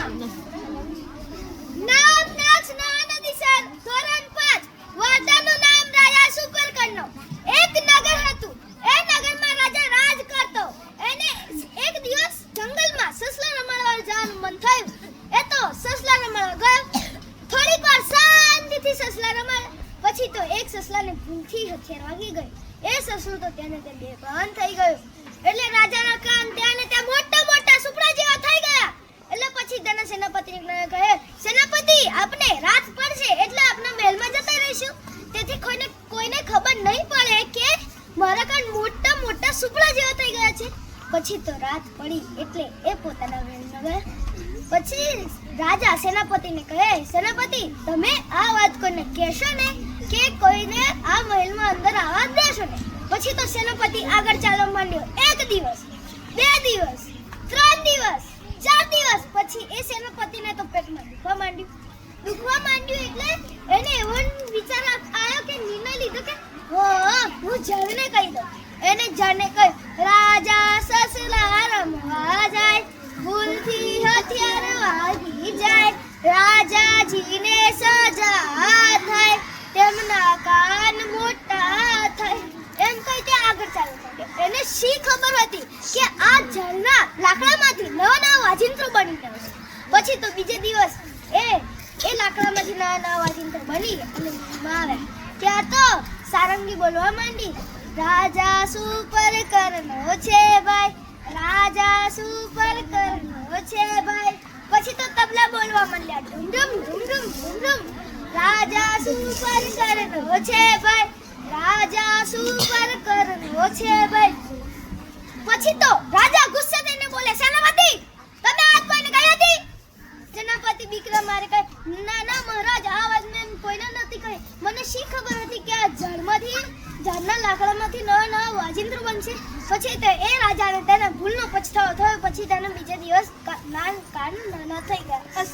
નામ નાક્ષ નાનદિસર ધોરણ 5 વાર્તાનું નામ રાજા સુપરકર્ણનો. એક નગર હતું. એ નગરમાં રાજા રાજ કરતો. એને એક દિવસ જંગલમાં સસલા રમાડવા જવાનું મન થયું. એ તો સસલા રમાડવા ગયો. થોડીક વાર શાંતિથી સસલા રમાડ્યા. પછી તો એક સસલાને ભૂલથી હથિયાર વાગી ગઈ. એ સસલું તો તેને તે બેભાન થઈ ગયું. એટલે રાજાના કાન ત્યાં ને ત્યાં મોટા મોટા સુપડા જેવા થઈ ગયા. એટલે પછી તેના સેનાપતિને કહે, સેનાપતિ, આપને રાત પડશે એટલે આપના મહેલમાં જતા રહીશું. તેથી કોઈને ખબર નહીં પડે કે મારા કાન મોટા મોટા સુપડા જેવા થઈ ગયા છે. પછી તો રાત પડી એટલે એ પોતાના મહેલમાં ગયા. પછી રાજા સેનાપતિને કહે, સેનાપતિ, તમે આ વાત કોઈને કહેશો ને કે કોઈને આ મહેલમાં અંદર આવવા દેશો ને? પછી તો સેનાપતિ આગળ ચાલવા માંડ્યો. 1 દિવસ, 2 દિવસ, 3 દિવસ, 4 દિવસ. પછી એ સેનાપતિને તો પેટમાં દુખવા માંડ્યું એટલે એને એવો વિચાર આવ્યો કે નિર્ણય લીધો કે હું જળને કહી દઉં. એને જળને કહ્યું, રાજા સસલા રમવા જાય, ભૂલથી હથિયાર વાગી જાય, રાજાજીને સજા થાય, તેમના કાન મોટા થાય. એમ કહી તે આગળ ચાલવા માંડ્યો. એને શી ખબર હતી કે આ જળના લાકડામાંથી નવા વાજિંત્રો બની જશે. પછી તો બીજે દિવસ એ લાકડામાંથી નવા વાજિંત્રો બની અને આવે ત્યાં તો સારંગી બોલવા માંડી, રાજા સુપરકર્ણનો છે ભાઈ, રાજા સુપરકર્ણનો છે ભાઈ. પછી તો તબલા બોલવા માંડ્યા, ધૂમ ધૂમ ધૂમ ધૂમ ધૂમ ધૂમ, રાજા સુપરકર્ણનો છે ભાઈ, રાજા સુપરકર્ણનો છે ભાઈ. પછી તો રાજા ગુસ્સે થઈને બોલે, સેનાપતિ, તમે આ કોઈને કહી હતી? સેનાપતિ બીકરા મારે કહે, ના ના મહારાજ, આ વાત મેં કોઈને નથી કહી. મને શી ખબર હતી કે આ ઝાડના લાકડામાંથી નવા વાજિંત્રો બનશે. પછી તો એ રાજાને તેના ભૂલનો પછતાવો થયો. પછી તેના બીજે દિવસ કાન નાના થઈ ગયા.